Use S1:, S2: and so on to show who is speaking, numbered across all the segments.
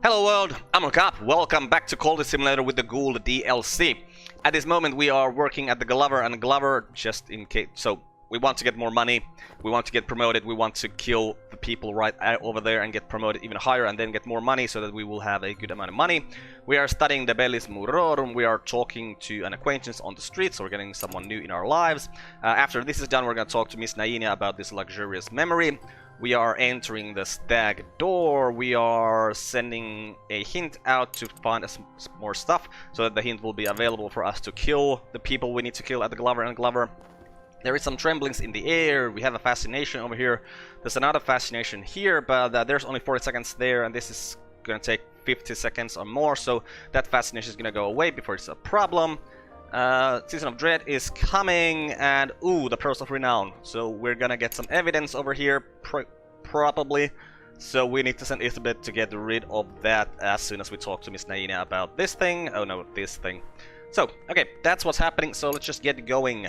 S1: Hello world, I'm Carp. Welcome back to Cultist Simulator with the Ghoul DLC. At this moment we are working at the Glover and Glover just in case. So we want to get more money, we want to get promoted, we want to kill the people right over there and get promoted even higher and then get more money so that we will have a good amount of money. We are studying the Bellis Murorum, we are talking to an acquaintance on the street, so we're getting someone new in our lives. After this is done, we're going to talk to Miss Naina about this luxurious memory. We are entering the stag door, we are sending a hint out to find us more stuff, so that the hint will be available for us to kill the people we need to kill at the Glover and Glover. There is some tremblings in the air, we have a fascination over here, there's another fascination here, but there's only 40 seconds there, and this is gonna take 50 seconds or more, so that fascination is gonna go away before it's a problem. Season of Dread is coming, and ooh, the Pearls of Renown. So we're gonna get some evidence over here, probably. So we need to send Isabeth to get rid of that as soon as we talk to Miss Naina about this thing. Oh no, this thing. So, okay, that's what's happening, so let's just get going.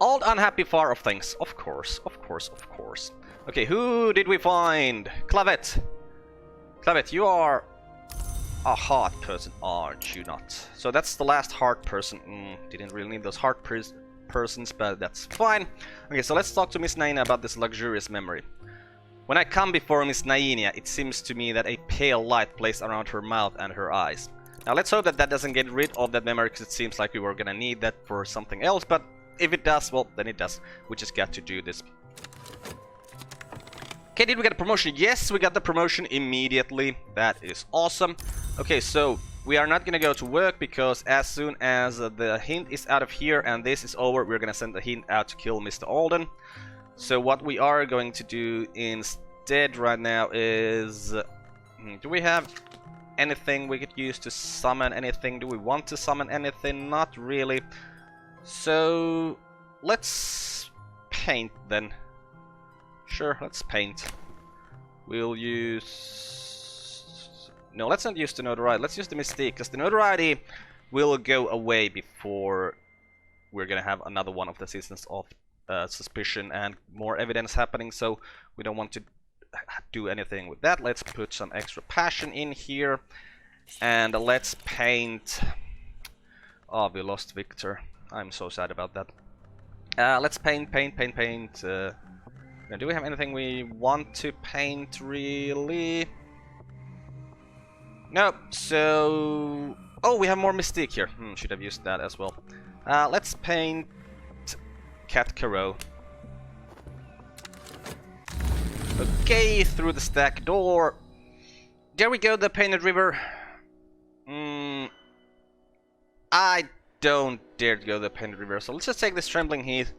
S1: Old unhappy far of things, of course, of course, of course. Okay, who did we find? Clavet. Clavet, you are a heart person, aren't you not? So that's the last heart person. Didn't really need those heart persons, but that's fine. Okay, so let's talk to Miss Naina about this luxurious memory. When I come before Miss Naina, it seems to me that a pale light plays around her mouth and her eyes. Now let's hope that that doesn't get rid of that memory, because it seems like we were gonna need that for something else, but if it does, well, then it does. We just got to do this. Okay, did we get a promotion? Yes, we got the promotion immediately. That is awesome. Okay, so we are not gonna go to work, because as soon as the hint is out of here and this is over, we're gonna send the hint out to kill Mr. Alden. So what we are going to do instead right now is... do we have anything we could use to summon anything? Do we want to summon anything? Not really. So let's paint then. Sure, let's paint. We'll use... No, let's not use the notoriety. Let's use the Mystique, because the notoriety will go away before we're gonna have another one of the seasons of suspicion and more evidence happening, so we don't want to do anything with that. Let's put some extra passion in here, and let's paint... Oh, we lost Victor. I'm so sad about that. Let's paint. Do we have anything we want to paint, really? No, so... Oh, we have more Mystique here. Should have used that as well. Let's paint Cat Caro. Okay, through the stack door. There we go, the painted river. I don't dare to go the painted river, so let's just take this trembling heat.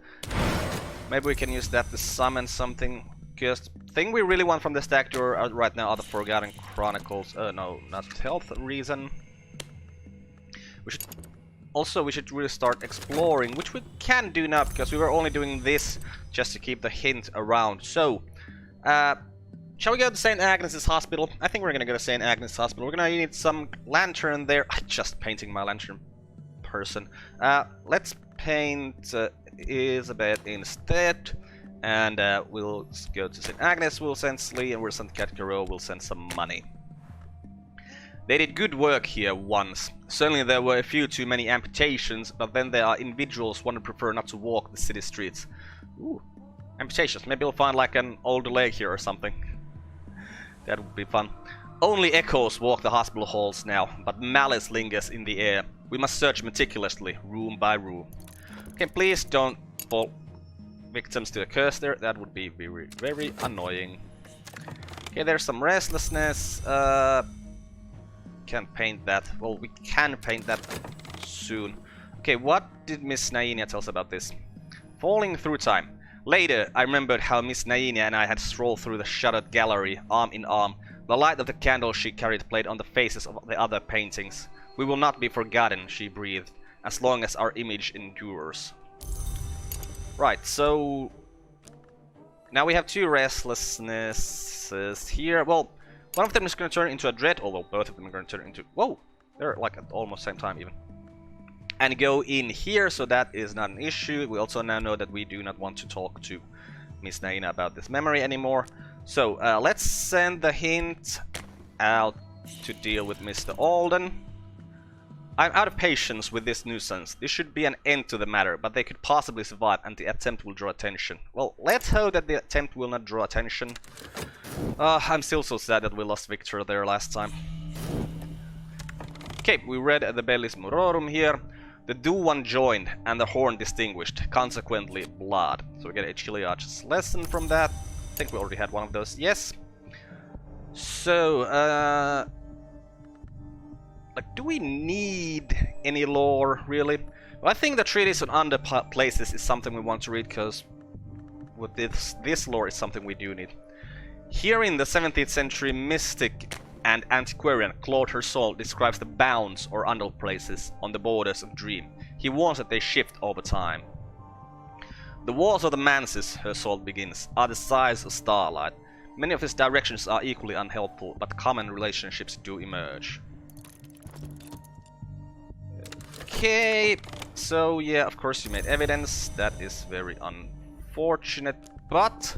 S1: Maybe we can use that to summon something. Because the thing we really want from the stack door right now are the Forgotten Chronicles. No, not health reason. We should really start exploring, which we can do now, because we were only doing this just to keep the hint around. So, shall we go to St. Agnes' Hospital? I think we're gonna go to St. Agnes' Hospital. We're gonna need some lantern there. I'm just painting my lantern person. Let's paint Isabeth instead, and we'll go to St. Agnes, we'll send Slee, and we'll send Cat Caro, we'll send some money. They did good work here once. Certainly there were a few too many amputations, but then there are individuals who would prefer not to walk the city streets. Ooh, amputations. Maybe we'll find like an old leg here or something. That would be fun. Only echoes walk the hospital halls now, but malice lingers in the air. We must search meticulously, room by room. Okay, please don't fall victims to a curse there. That would be very, very annoying. Okay, there's some restlessness. Can't paint that. Well, we can paint that soon. Okay, what did Miss Naina tell us about this? Falling through time. Later, I remembered how Miss Naina and I had strolled through the shuttered gallery, arm in arm. The light of the candle she carried played on the faces of the other paintings. We will not be forgotten, she breathed, as long as our image endures. Right, so... now we have two restlessnesses here. Well, one of them is going to turn into a dread, although both of them are going to turn into... Whoa! They're like at almost the same time even. And go in here, so that is not an issue. We also now know that we do not want to talk to Miss Naina about this memory anymore. So, let's send the hint out to deal with Mr. Alden. I'm out of patience with this nuisance. This should be an end to the matter, but they could possibly survive and the attempt will draw attention. Well, let's hope that the attempt will not draw attention. I'm still so sad that we lost Victor there last time. Okay, we read the Bellis Mororum here. The Do-One joined and the Horn distinguished, consequently blood. So we get a Chiliach's lesson from that. I think we already had one of those, yes. So, like, do we need any lore, really? Well, I think the Treatise on Under Places is something we want to read, because with this lore is something we do need. Here in the 17th century mystic and antiquarian Claude Hersol describes the bounds or under places on the borders of dream. He warns that they shift over time. The walls of the manses, Hersol begins, are the size of starlight. Many of his directions are equally unhelpful, but common relationships do emerge. Okay, so yeah, of course you made evidence. That is very unfortunate, but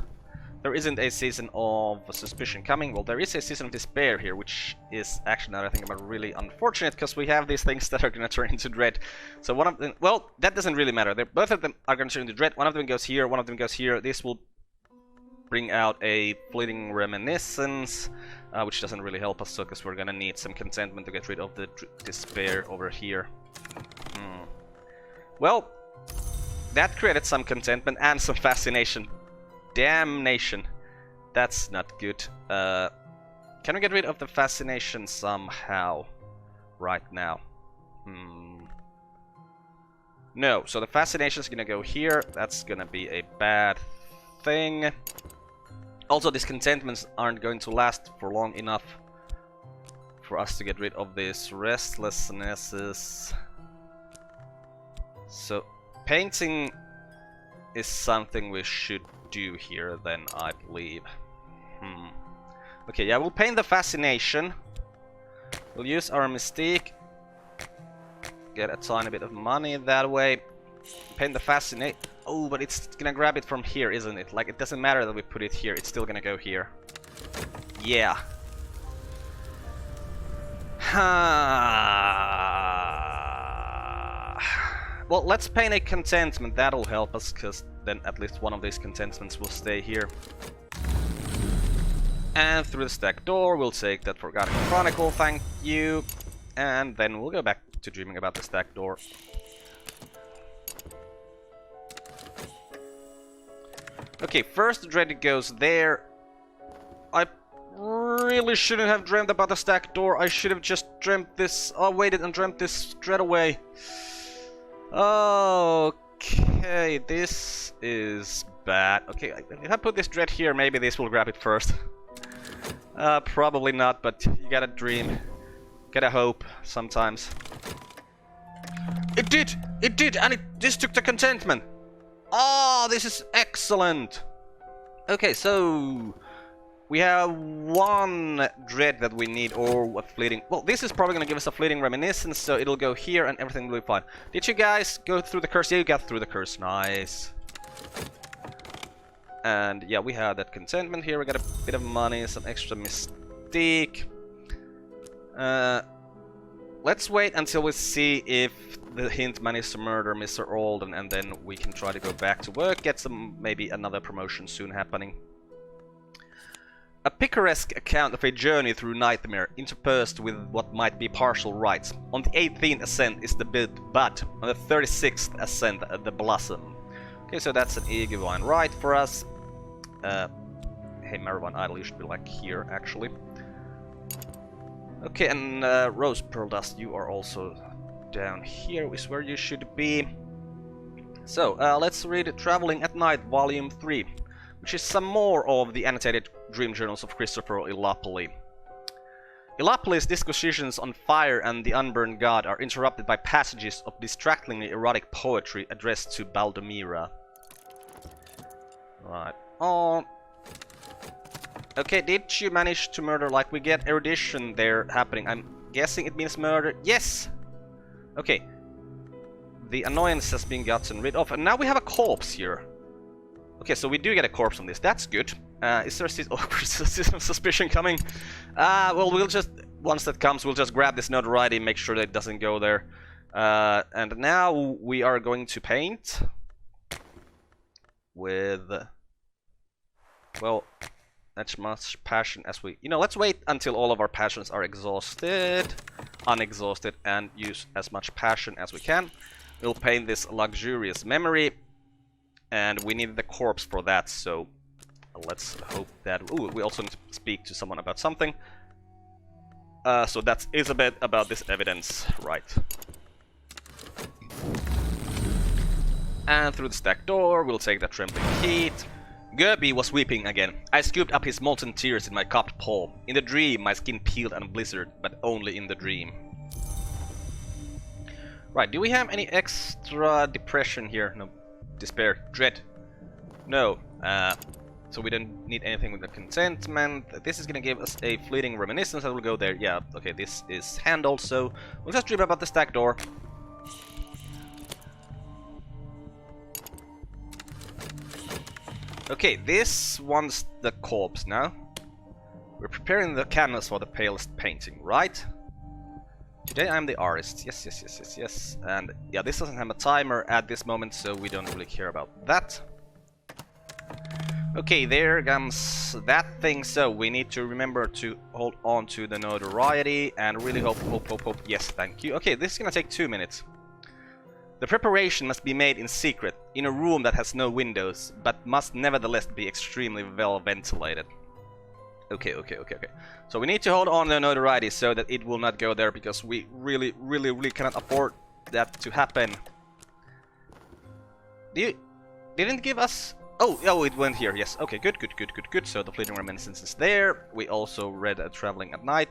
S1: there isn't a season of suspicion coming. Well, there is a season of despair here, which is actually, now that I think about, really unfortunate, because we have these things that are going to turn into dread. So one of them, well, that doesn't really matter. Both of them are going to turn into dread. One of them goes here, one of them goes here. This will bring out a fleeting reminiscence, which doesn't really help us, so because we're going to need some contentment to get rid of the despair over here. Well, that created some contentment and some fascination. Damnation. That's not good. Can we get rid of the fascination somehow? Right now. No, so the fascination is gonna go here. That's gonna be a bad thing. Also, these contentments aren't going to last for long enough for us to get rid of these restlessnesses. So, painting is something we should do here then, I believe. Okay, yeah, we'll paint the fascination. We'll use our mystique. Get a tiny bit of money that way. Paint the fascinate. Oh, but it's gonna grab it from here, isn't it? Like, it doesn't matter that we put it here, it's still gonna go here. Yeah. Well, let's paint a contentment, that'll help us, because then at least one of these contentments will stay here. And through the stack door, we'll take that Forgotten Chronicle, thank you. And then we'll go back to dreaming about the stack door. Okay, first dread goes there. I really shouldn't have dreamt about the stack door. I should have just dreamt this. Oh, waited and dreamt this straight away. Okay, this is bad. Okay, if I put this dread here, maybe this will grab it first. Probably not, but you gotta dream. Gotta hope sometimes. It did! It did! And this took the contentment! Oh, this is excellent! Okay, so we have one dread that we need, or a fleeting... Well, this is probably gonna give us a fleeting reminiscence, so it'll go here and everything will be fine. Did you guys go through the curse? Yeah, you got through the curse. Nice. And yeah, we have that contentment here. We got a bit of money, some extra mystique. Let's wait until we see if the hint manages to murder Mr. Alden, and then we can try to go back to work, get some, maybe another promotion soon happening. A picaresque account of a journey through nightmare, interspersed with what might be partial rites. On the 18th ascent is the bud, on the 36th ascent the blossom. Okay, so that's an Egewine rite for us. Hey, Marijuana Idol, you should be like here, actually. Okay, and Rose Pearl Dust, you are also down here, is where you should be. So, let's read Traveling at Night, Volume 3, which is some more of the annotated dream journals of Christopher Illapoli. Illapoli's disquisitions on fire and the unburned god are interrupted by passages of distractingly erotic poetry addressed to Baldomira. Right. Oh. Okay, did you manage to murder? Like, we get erudition there happening. I'm guessing it means murder. Yes! Okay. The annoyance has been gotten rid of, and now we have a corpse here. Okay, so we do get a corpse on this. That's good. Is there a suspicion coming? Well, we'll just, once that comes, we'll just grab this notoriety, make sure that it doesn't go there. And now we are going to paint with, well, as much passion as we... You know, let's wait until all of our passions are unexhausted, and use as much passion as we can. We'll paint this luxurious memory, and we need the corpse for that, so let's hope that... Ooh, we also need to speak to someone about something. So that is a bit about this evidence, right. And through the stack door, we'll take the trembling heat. Gerby was weeping again. I scooped up his molten tears in my cupped palm. In the dream, my skin peeled and blistered, but only in the dream. Right, do we have any extra depression here? No. Despair. Dread. No. So we don't need anything with the contentment. This is gonna give us a fleeting reminiscence that will go there. Yeah, okay, this is handled, so we'll just dream about the stack door. Okay, this one's the corpse now. We're preparing the canvas for the palest painting, right? Today I'm the artist. Yes. And yeah, this doesn't have a timer at this moment, so we don't really care about that. Okay, there comes that thing, so we need to remember to hold on to the notoriety and really hope. Yes, thank you. Okay, this is gonna take 2 minutes. The preparation must be made in secret, in a room that has no windows, but must nevertheless be extremely well ventilated. Okay. So we need to hold on to the notoriety so that it will not go there, because we really cannot afford that to happen. Didn't give us... Oh, it went here, yes. Okay, good. So the fleeting reminiscence is there. We also read Traveling at Night.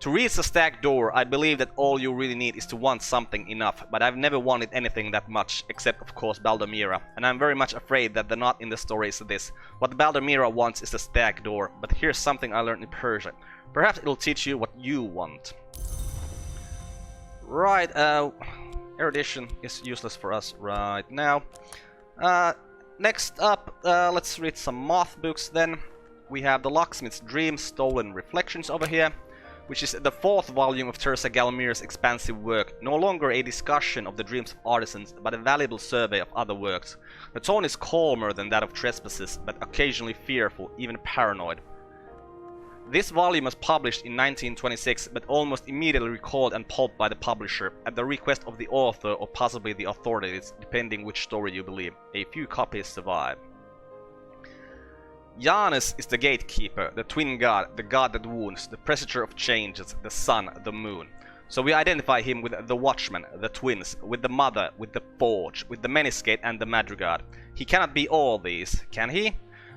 S1: To reach the stack door, I believe that all you really need is to want something enough, but I've never wanted anything that much, except of course Baldomira, and I'm very much afraid that the knot in the story is this. What Baldomira wants is the stack door, but here's something I learned in Persia. Perhaps it'll teach you what you want. Right, erudition is useless for us right now. Next up, let's read some moth books then. We have The Locksmith's Dream Stolen Reflections over here, which is the 4th volume of Teresa Galmir's expansive work, no longer a discussion of the dreams of artisans, but a valuable survey of other works. The tone is calmer than that of Trespasses, but occasionally fearful, even paranoid. This volume was published in 1926, but almost immediately recalled and pulped by the publisher, at the request of the author or possibly the authorities, depending which story you believe. A few copies survive. Janus is the gatekeeper, the twin god, the god that wounds, the presager of changes, the sun, the moon. So we identify him with the watchman, the twins, with the mother, with the forge, with the meniscate and the madrigard. He cannot be all these, can he?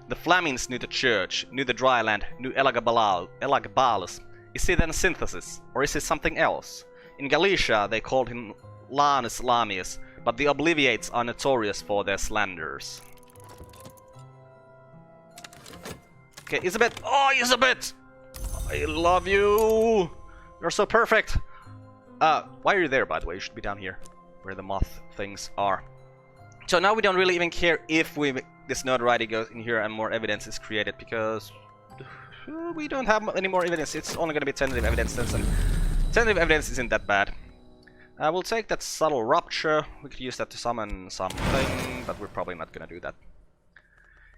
S1: The Flamings knew the church, knew the dry land, knew Elagabalus. Is he then synthesis, or is he something else? In Galicia they called him Lanus Lamius, but the Obliviates are notorious for their slanders. Okay, Isabeth! Oh, Isabeth! I love you! You're so perfect! Why are you there, by the way? You should be down here, where the moth things are. So now we don't really even care if this notoriety goes in here and more evidence is created, because we don't have any more evidence. It's only gonna be tentative evidence, and tentative evidence isn't that bad. We'll take that subtle rupture. We could use that to summon something, but we're probably not gonna do that.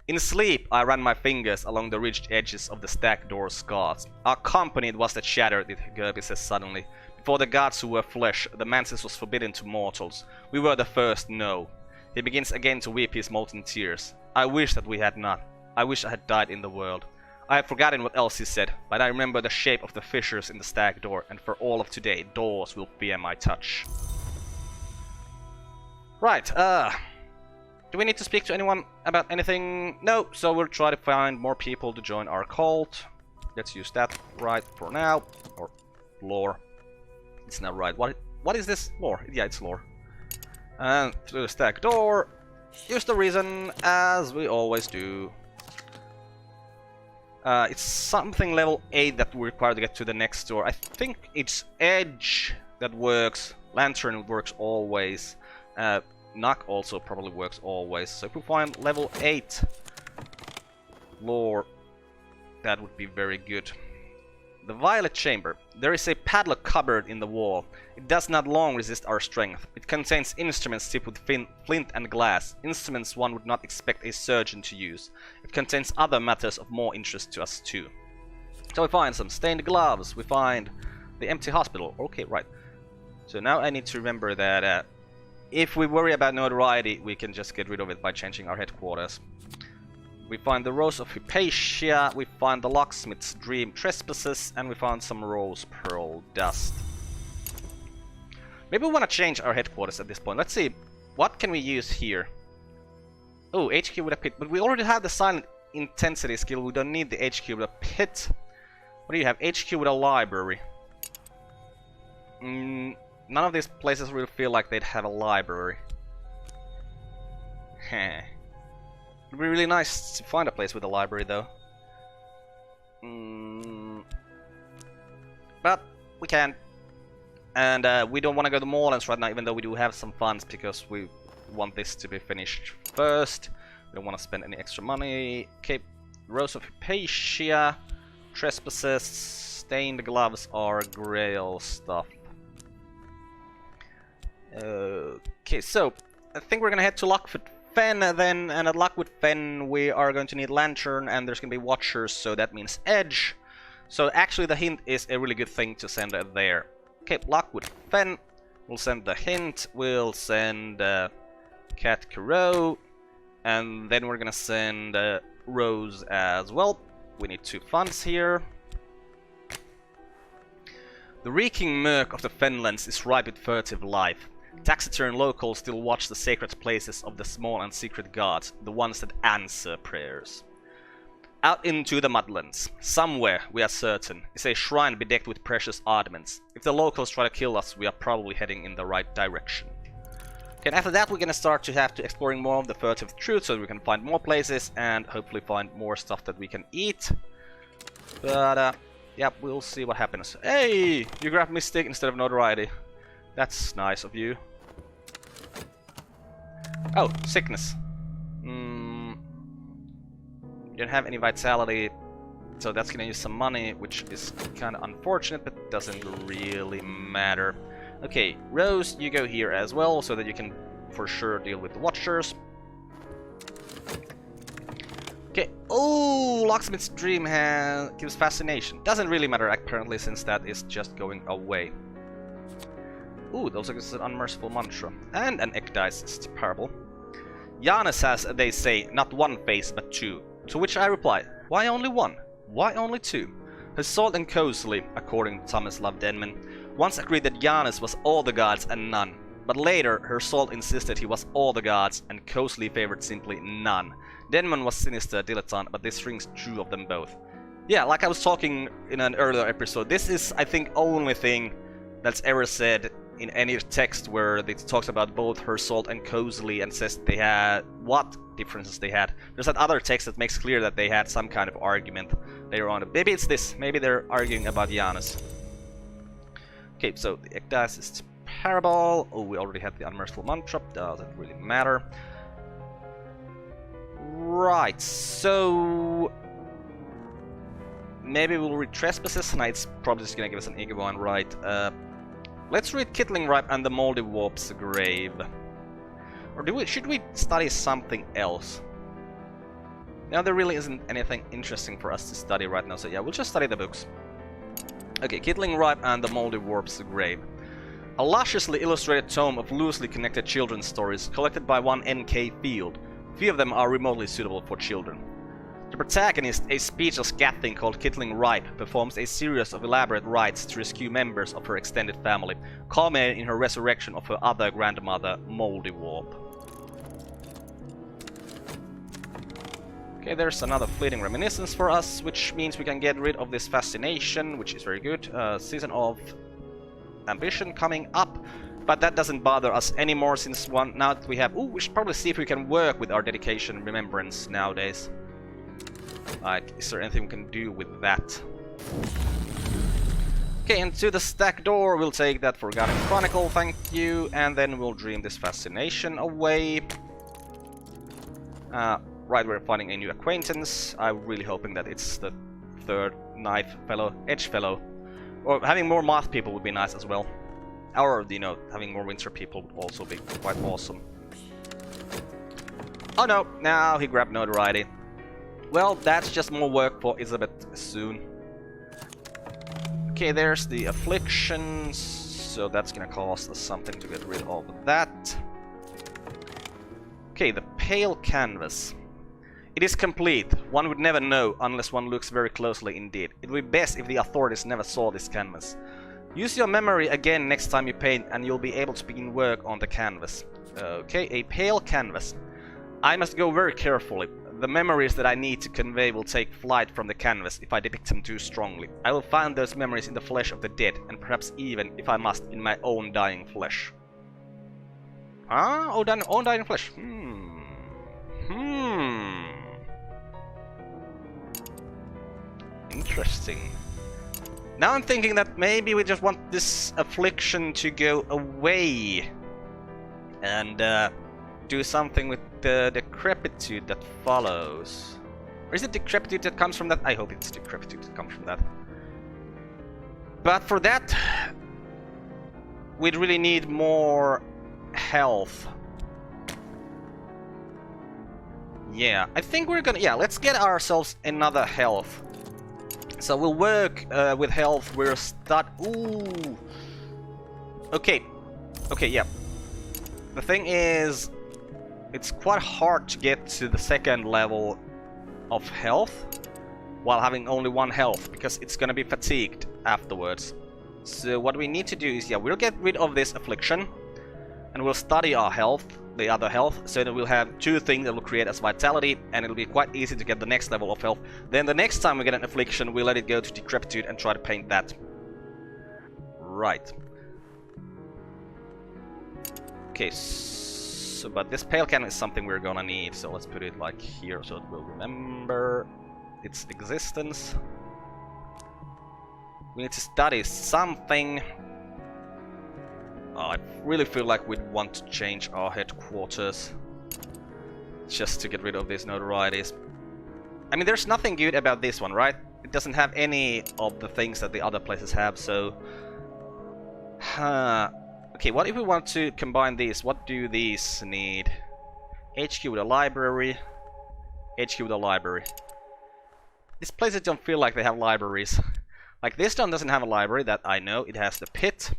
S1: In sleep, I ran my fingers along the ridged edges of the stack door scars. Our company it was that shattered it, Gerby says suddenly. Before the gods who were flesh, the mantis was forbidden to mortals. We were the first, no. He begins again to weep his molten tears. I wish that we had not. I wish I had died in the world. I have forgotten what else he said, but I remember the shape of the fissures in the stack door, and for all of today, doors will fear my touch. Right, do we need to speak to anyone about anything? No, so we'll try to find more people to join our cult. Let's use that right for now. Or lore. It's not right. What is this? Lore. Yeah, it's lore. And through the stack door, use the reason as we always do. It's something level 8 that we require to get to the next door. I think it's Edge that works. Lantern works always. Knock also probably works always. So if we find level 8 lore, that would be very good. The Violet Chamber. There is a padlock cupboard in the wall. It does not long resist our strength. It contains instruments tipped with flint and glass, instruments one would not expect a surgeon to use. It contains other matters of more interest to us too. So we find some stained gloves, we find the empty hospital. Okay, right. So now I need to remember that if we worry about notoriety, we can just get rid of it by changing our headquarters. We find the Rose of Hypatia, we find the Locksmith's Dream Trespasses, and we found some Rose Pearl Dust. Maybe we want to change our headquarters at this point. Let's see, what can we use here? Oh, HQ with a pit, but we already have the Silent Intensity skill, we don't need the HQ with a pit. What do you have? HQ with a library. None of these places really feel like they'd have a library. Heh. It'd be really nice to find a place with a library, though. But we can't. And we don't want to go to Moorlands right now, even though we do have some funds, because we want this to be finished first. We don't want to spend any extra money. Okay, Rose of Hypatia, Trespasses, Stained Gloves are Grail stuff. Okay, so I think we're gonna head to Lockwood Fen then, and at Lockwood Fen we are going to need Lantern, and there's gonna be Watchers, so that means Edge. So actually the hint is a really good thing to send there. Okay, Lockwood Fen, we'll send the hint, we'll send Cat Crow, and then we're gonna send Rose as well. We need 2 funds here. The reeking murk of the Fenlands is ripe with furtive life. Taciturn locals still watch the sacred places of the small and secret gods, the ones that answer prayers. Out into the Mudlands, somewhere, we are certain, is a shrine bedecked with precious ornaments. If the locals try to kill us, we are probably heading in the right direction. Okay, and after that we're gonna start to have to exploring more of the furtive truth, so we can find more places and hopefully find more stuff that we can eat. But yeah, we'll see what happens. Hey! You grabbed Mystic instead of Notoriety. That's nice of you. Oh, sickness. You don't have any vitality, so that's gonna use some money, which is kinda unfortunate, but doesn't really matter. Okay, Rose, you go here as well, so that you can for sure deal with the Watchers. Okay, oh, Locksmith's Dream gives Fascination. Doesn't really matter apparently, since that is just going away. Ooh, those are an Unmerciful Mantra. And an Ekdicist Parable. Janus has, they say, not 1 face, but 2. To which I reply, why only 1? Why only 2? Hussault and Cosley, according to Thomas Love Denman, once agreed that Janus was all the gods and none. But later, Hussault insisted he was all the gods, and Cosley favored simply none. Denman was sinister dilettante, but this rings true of them both. Yeah, like I was talking in an earlier episode, this is, I think, only thing that's ever said in any text where it talks about both Hussault and Cosley and says they had what differences they had. There's that other text that makes clear that they had some kind of argument later on. Maybe it's this. Maybe they're arguing about Janus. Okay, so the Ekdicist Parable. Oh, we already had the Unmerciful Mantra. Doesn't really matter. Right, so maybe we'll read Trespasses. No, it's probably just gonna give us an eager one, right? Let's read Kittling Ripe and the Moldy Warp's Grave. Or should we study something else? Now, there really isn't anything interesting for us to study right now, so yeah, we'll just study the books. Okay, Kittling Ripe and the Moldy Warp's Grave. A lusciously illustrated tome of loosely connected children's stories collected by one N.K. Field. Few of them are remotely suitable for children. The protagonist, a speechless cat-thing called Kittling Ripe, performs a series of elaborate rites to rescue members of her extended family, culminating in her resurrection of her other grandmother, Moldy Warp. Okay, there's another fleeting reminiscence for us, which means we can get rid of this fascination, which is very good. Season of Ambition coming up, but that doesn't bother us anymore since now that we have... Ooh, we should probably see if we can work with our dedication and remembrance nowadays. Like, is there anything we can do with that? Okay, into the stack door, we'll take that Forgotten Chronicle, thank you, and then we'll dream this fascination away. Right, we're finding a new acquaintance. I'm really hoping that it's the third knife fellow, edge fellow. Or having more moth people would be nice as well. Or, you know, having more winter people would also be quite awesome. Oh no, now he grabbed notoriety. Well, that's just more work for Elizabeth soon. Okay, there's the afflictions, so that's gonna cost us something to get rid of that. Okay, the pale canvas. It is complete. One would never know unless one looks very closely indeed. It would be best if the authorities never saw this canvas. Use your memory again next time you paint and you'll be able to begin work on the canvas. Okay, a pale canvas. I must go very carefully. The memories that I need to convey will take flight from the canvas if I depict them too strongly. I will find those memories in the flesh of the dead, and perhaps even, if I must, in my own dying flesh. Ah, own dying flesh. Interesting. Now I'm thinking that maybe we just want this affliction to go away. And, do something with the decrepitude that follows. Or is it decrepitude that comes from that? I hope it's decrepitude that comes from that. But for that, we'd really need more health. Yeah, I think we're gonna... Yeah, let's get ourselves another health. So we'll work with health. We're Ooh. Okay. Okay, yeah. The thing is... It's quite hard to get to the second level of health while having only one health, because it's gonna be fatigued afterwards. So what we need to do is, yeah, we'll get rid of this affliction and we'll study our health, the other health, so that we'll have two things that will create as vitality, and it'll be quite easy to get the next level of health. Then the next time we get an affliction, we'll let it go to decrepitude and try to paint that. Right. Okay, so, but this pale canvas is something we're gonna need, so let's put it like here so it will remember its existence. We need to study something. I really feel like we'd want to change our headquarters just to get rid of these notorieties. I mean, there's nothing good about this one, right? It doesn't have any of the things that the other places have, so... Okay, what if we want to combine these? What do these need? HQ with a library. HQ with a library. These places don't feel like they have libraries. Like, this one doesn't have a library, that I know. It has the pit.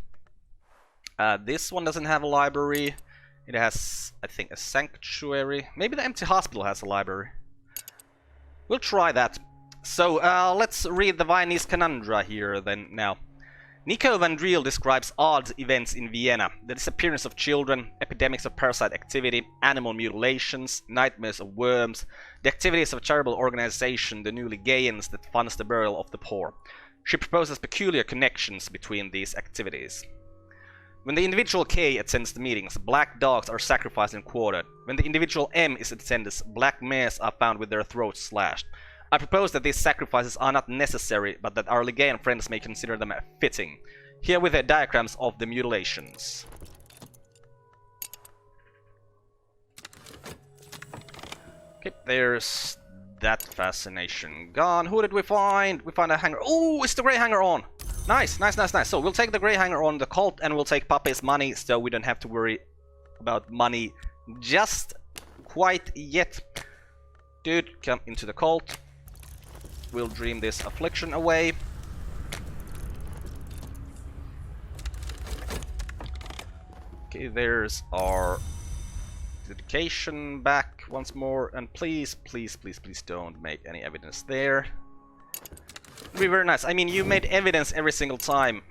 S1: This one doesn't have a library. It has, I think, a sanctuary. Maybe the empty hospital has a library. We'll try that. So, let's read the Viennese Conundra here then now. Nico van Driel describes odd events in Vienna: the disappearance of children, epidemics of parasite activity, animal mutilations, nightmares of worms, the activities of a charitable organization, the newly Gaians that funds the burial of the poor. She proposes peculiar connections between these activities. When the individual K attends the meetings, black dogs are sacrificed and quartered. When the individual M is in attendance, black mares are found with their throats slashed. I propose that these sacrifices are not necessary, but that our Ligaen friends may consider them fitting. Here with the diagrams of the mutilations. Okay, there's that fascination gone. Who did we find? We found a hanger. Oh, it's the grey hanger on! Nice, nice, nice, nice. So we'll take the grey hanger on the cult, and we'll take Puppy's money, so we don't have to worry about money just quite yet. Dude, come into the cult. We'll dream this affliction away. Okay, there's our dedication back once more, and please, please, please, please don't make any evidence there. It'd be very nice. I mean, you made evidence every single time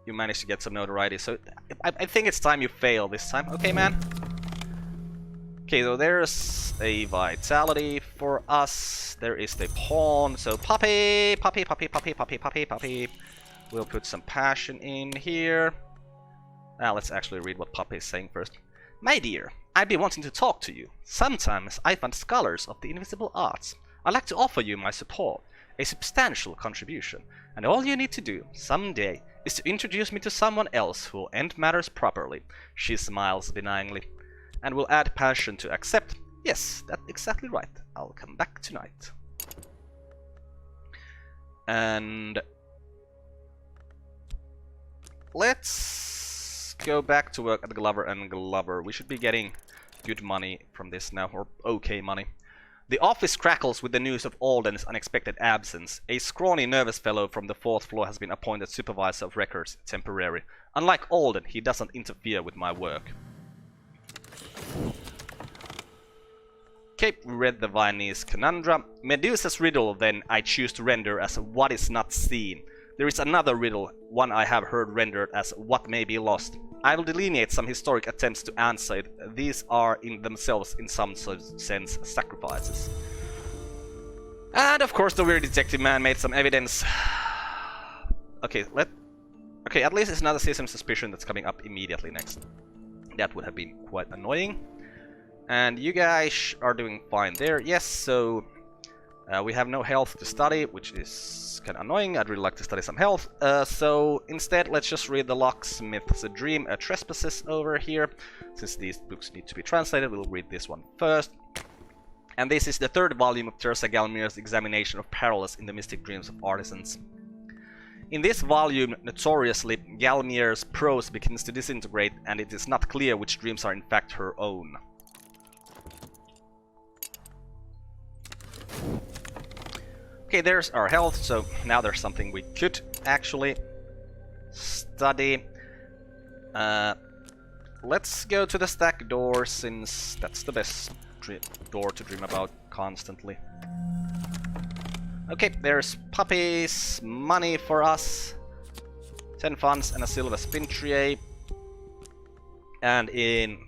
S1: you managed to get some notoriety, so I think it's time you fail this time. Okay, man? Okay, so there's a vitality for us. There is the pawn. So puppy, puppy, puppy, puppy, puppy, puppy, puppy. We'll put some passion in here. Now let's actually read what Puppy is saying first. My dear, I've been wanting to talk to you. Sometimes I find scholars of the invisible arts. I'd like to offer you my support, a substantial contribution, and all you need to do, someday, is to introduce me to someone else who will end matters properly. She smiles benignly. And will add passion to accept. Yes, that's exactly right. I'll come back tonight. And let's go back to work at Glover and Glover. We should be getting good money from this now, or okay money. The office crackles with the news of Alden's unexpected absence. A scrawny, nervous fellow from the 4th floor has been appointed supervisor of records, temporary. Unlike Alden, he doesn't interfere with my work. Okay, we read the Viennese conundrum. Medusa's riddle, then, I choose to render as what is not seen. There is another riddle, one I have heard rendered as what may be lost. I will delineate some historic attempts to answer it. These are in themselves, in some sense, sacrifices. And of course the weird detective man made some evidence. Okay, at least it's not a citizen suspicion that's coming up immediately next. That would have been quite annoying. And you guys are doing fine there. Yes, so we have no health to study, which is kind of annoying. I'd really like to study some health. So instead, let's just read the Locksmith's Dream Trespasses over here. Since these books need to be translated, we'll read this one first. And this is the 3rd volume of Teresa Galmier's examination of parallels in the mystic dreams of artisans. In this volume, notoriously, Galmier's prose begins to disintegrate, and it is not clear which dreams are in fact her own. Okay, there's our health, so now there's something we could actually study. Let's go to the stack door, since that's the best door to dream about constantly. Okay, there's puppies, money for us, 10 funds and a silver spin tray. And in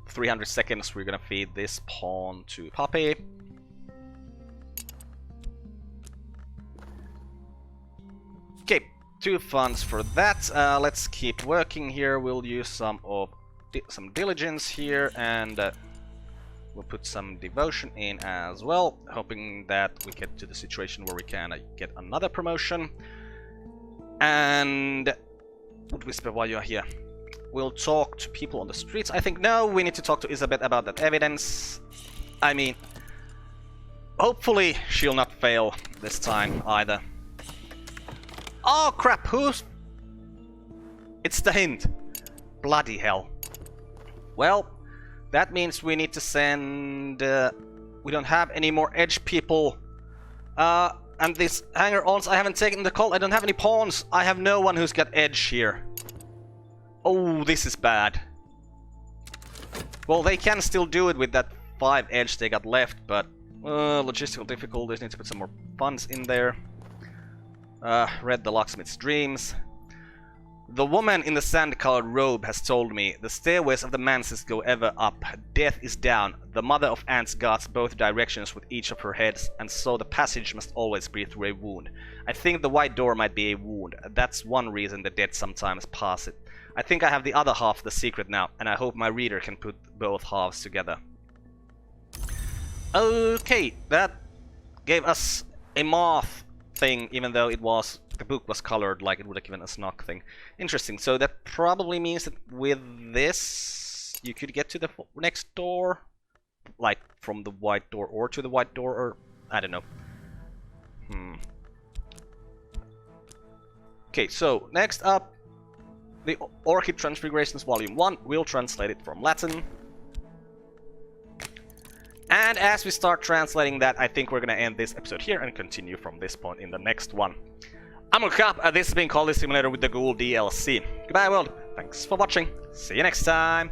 S1: 300 seconds we're gonna feed this pawn to Puppy. Okay, 2 funds for that. Let's keep working here. We'll use some diligence here, and we'll put some devotion in as well, hoping that we get to the situation where we can get another promotion. And what whisper while you're here? We'll talk to people on the streets. I think no, we need to talk to Isabeth about that evidence. I mean, hopefully she'll not fail this time either. Oh crap, who's... It's the hint. Bloody hell. Well, that means we need to send... we don't have any more edge people. And these hanger-ons, I haven't taken the call. I don't have any pawns. I have no one who's got edge here. Oh, this is bad. Well, they can still do it with that 5 edge they got left, but... logistical difficulties, need to put some more funds in there. Read the Locksmith's Dreams. The woman in the sand-colored robe has told me, the stairways of the manses go ever up, death is down, the mother of ants guards both directions with each of her heads, and so the passage must always be through a wound. I think the white door might be a wound, that's one reason the dead sometimes pass it. I think I have the other half of the secret now, and I hope my reader can put both halves together. Okay, that gave us a moth thing, even though it was... the book was colored like it would have given us knock thing. Interesting, so that probably means that with this you could get to the next door, like from the white door or to the white door, or I don't know. Okay, so next up, the Orchid Transfigurations Volume 1. We'll translate it from Latin. And as we start translating that, I think we're gonna end this episode here and continue from this point in the next one. I'm Carp, this has been Cultist Simulator with the Ghoul DLC. Goodbye world, thanks for watching, see you next time!